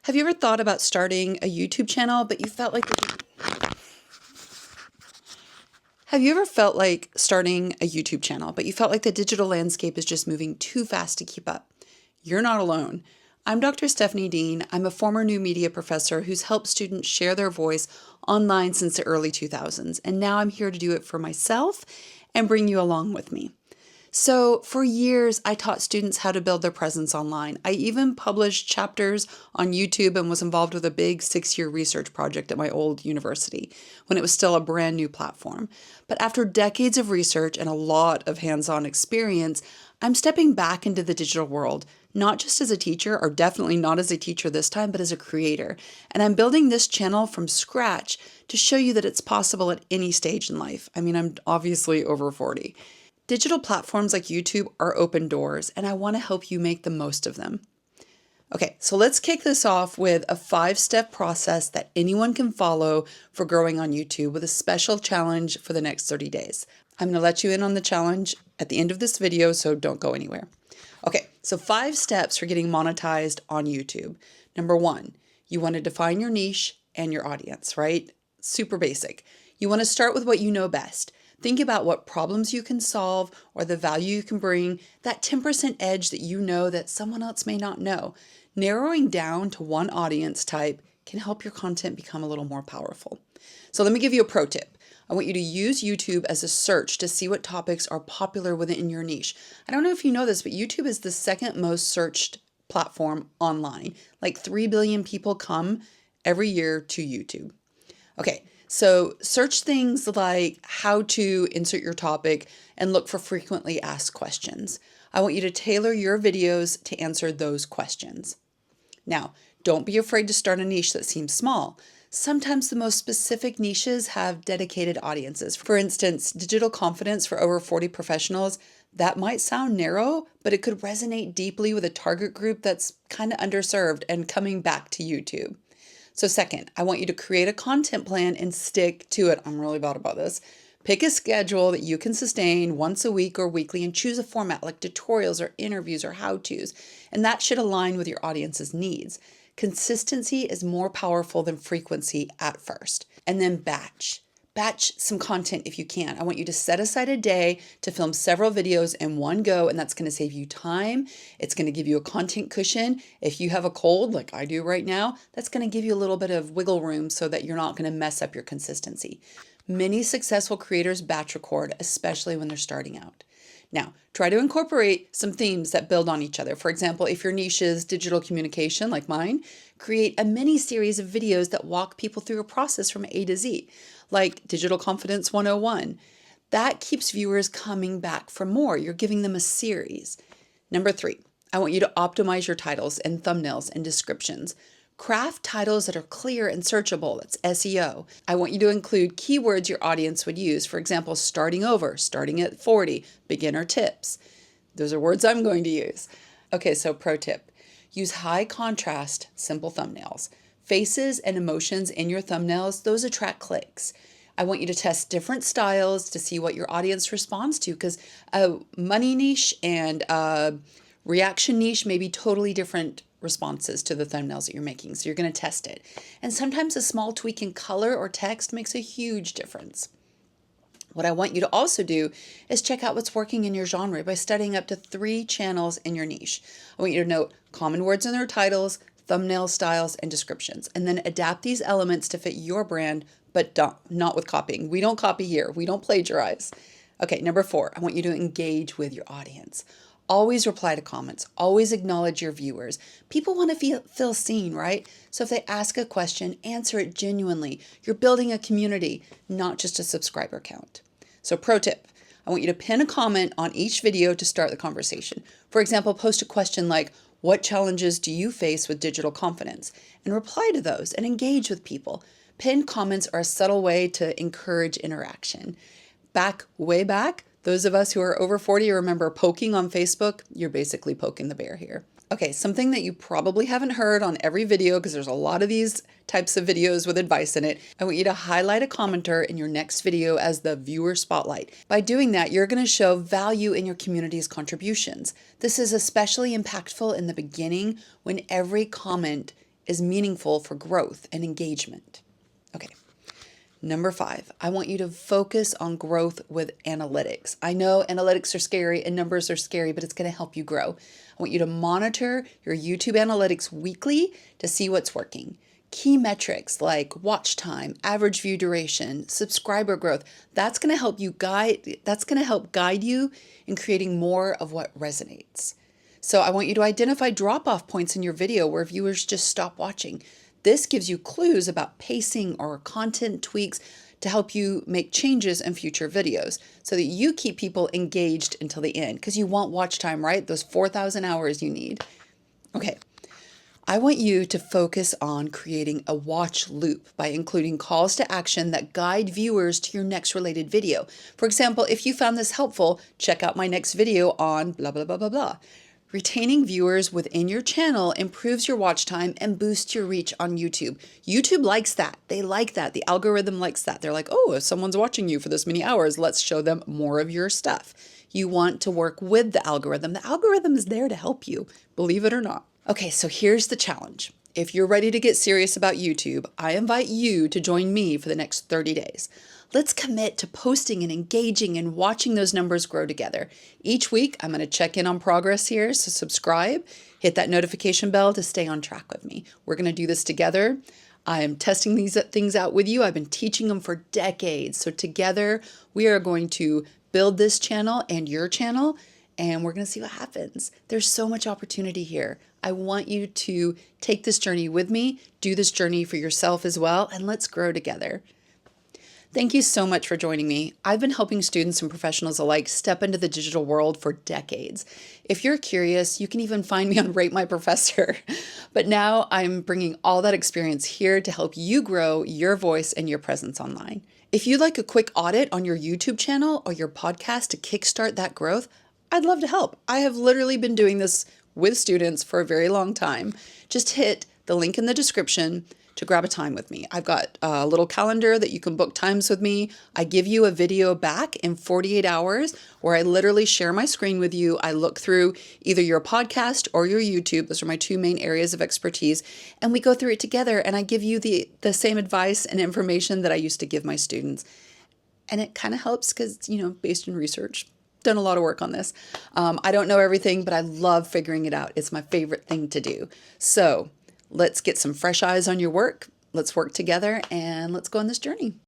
Have you ever thought about starting a YouTube channel, but you felt like Have you ever felt like starting a YouTube channel, but you felt like the digital landscape is just moving too fast to keep up? You're not alone. I'm Dr. Stephanie Dean. I'm a former new media professor who's helped students share their voice online since the early 2000s, and now I'm here to do it for myself and bring you along with me. So for years, I taught students how to build their presence online. I even published chapters on YouTube and was involved with a big 6-year research project at my old university when it was still a brand new platform. But after decades of research and a lot of hands-on experience, I'm stepping back into the digital world, not just as a teacher, or definitely not as a teacher this time, but as a creator. And I'm building this channel from scratch to show you that it's possible at any stage in life. I mean, I'm obviously over 40. Digital platforms like YouTube are open doors, and I want to help you make the most of them. Okay, so let's kick this off with a 5-step process that anyone can follow for growing on YouTube with a special challenge for the next 30 days. I'm going to let you in on the challenge at the end of this video, so don't go anywhere. Okay, so 5 steps for getting monetized on YouTube. Number 1, you want to define your niche and your audience, right? Super basic. You want to start with what you know best. Think about what problems you can solve or the value you can bring, that 10% edge that you know that someone else may not know. Narrowing down to one audience type can help your content become a little more powerful. So let me give you a pro tip. I want you to use YouTube as a search to see what topics are popular within your niche. I don't know if you know this, but YouTube is the second most searched platform online. Like 3 billion people come every year to YouTube. Okay. So search things like how to insert your topic and look for frequently asked questions. I want you to tailor your videos to answer those questions. Now, don't be afraid to start a niche that seems small. Sometimes the most specific niches have dedicated audiences. For instance, digital confidence for over 40 professionals, that might sound narrow, but it could resonate deeply with a target group that's kind of underserved and coming back to YouTube. So second, I want you to create a content plan and stick to it. I'm really bad about this. Pick a schedule that you can sustain once a week or weekly and choose a format like tutorials or interviews or how-tos. And that should align with your audience's needs. Consistency is more powerful than frequency at first. And then batch. Batch some content if you can. I want you to set aside a day to film several videos in one go, and that's going to save you time. It's going to give you a content cushion. If you have a cold like I do right now, that's going to give you a little bit of wiggle room so that you're not going to mess up your consistency. Many successful creators batch record, especially when they're starting out. Now, try to incorporate some themes that build on each other. For example, if your niche is digital communication like mine, create a mini series of videos that walk people through a process from A to Z, like Digital Confidence 101. That keeps viewers coming back for more. You're giving them a series. Number 3, I want you to optimize your titles and thumbnails and descriptions. Craft titles that are clear and searchable. That's SEO. I want you to include keywords your audience would use. For example, starting over, starting at 40, beginner tips. Those are words I'm going to use. Okay, so pro tip. Use high contrast, simple thumbnails. Faces and emotions in your thumbnails, those attract clicks. I want you to test different styles to see what your audience responds to, because a money niche and a reaction niche may be totally different responses to the thumbnails that you're making. So you're going to test it. And sometimes a small tweak in color or text makes a huge difference. What I want you to also do is check out what's working in your genre by studying up to 3 channels in your niche. I want you to note common words in their titles, thumbnail styles, and descriptions, and then adapt these elements to fit your brand, but not with copying. We don't copy here. We don't plagiarize. Okay, number 4, I want you to engage with your audience. Always reply to comments. Always acknowledge your viewers. People want to feel seen, right? So if they ask a question, answer it genuinely. You're building a community, not just a subscriber count. So pro tip, I want you to pin a comment on each video to start the conversation. For example, post a question like, what challenges do you face with digital confidence? And reply to those and engage with people. Pinned comments are a subtle way to encourage interaction. Way back, those of us who are over 40 remember poking on Facebook. You're basically poking the bear here. Okay, something that you probably haven't heard on every video, because there's a lot of these types of videos with advice in it. I want you to highlight a commenter in your next video as the viewer spotlight. By doing that, you're going to show value in your community's contributions. This is especially impactful in the beginning when every comment is meaningful for growth and engagement. Okay. Number 5, I want you to focus on growth with analytics. I know analytics are scary and numbers are scary, but it's going to help you grow. I want you to monitor your YouTube analytics weekly to see what's working. Key metrics like watch time, average view duration, subscriber growth, that's going to help guide you in creating more of what resonates. So I want you to identify drop-off points in your video where viewers just stop watching. This gives you clues about pacing or content tweaks to help you make changes in future videos so that you keep people engaged until the end, because you want watch time, right? Those 4,000 hours you need. Okay. I want you to focus on creating a watch loop by including calls to action that guide viewers to your next related video. For example, if you found this helpful, check out my next video on blah, blah, blah, blah, blah. Retaining viewers within your channel improves your watch time and boosts your reach on YouTube. YouTube likes that. They like that. The algorithm likes that. They're like, oh, if someone's watching you for this many hours, let's show them more of your stuff. You want to work with the algorithm. The algorithm is there to help you, believe it or not. Okay, so here's the challenge. If you're ready to get serious about YouTube, I invite you to join me for the next 30 days. Let's commit to posting and engaging and watching those numbers grow together. Each week, I'm going to check in on progress here, so subscribe, hit that notification bell to stay on track with me. We're going to do this together. I am testing these things out with you. I've been teaching them for decades. So together, we are going to build this channel and your channel, and we're going to see what happens. There's so much opportunity here. I want you to take this journey with me, do this journey for yourself as well, and let's grow together. Thank you so much for joining me. I've been helping students and professionals alike step into the digital world for decades. If you're curious, you can even find me on Rate My Professor. But now I'm bringing all that experience here to help you grow your voice and your presence online. If you'd like a quick audit on your YouTube channel or your podcast to kickstart that growth, I'd love to help. I have literally been doing this with students for a very long time. Just hit the link in the description to grab a time with me. I've got a little calendar that you can book times with me. I give you a video back in 48 hours where I literally share my screen with you. I look through either your podcast or your YouTube. Those are my two main areas of expertise. And we go through it together, and I give you the same advice and information that I used to give my students. And it kind of helps because, based in research, done a lot of work on this. I don't know everything, but I love figuring it out. It's my favorite thing to do. So let's get some fresh eyes on your work. Let's work together and let's go on this journey.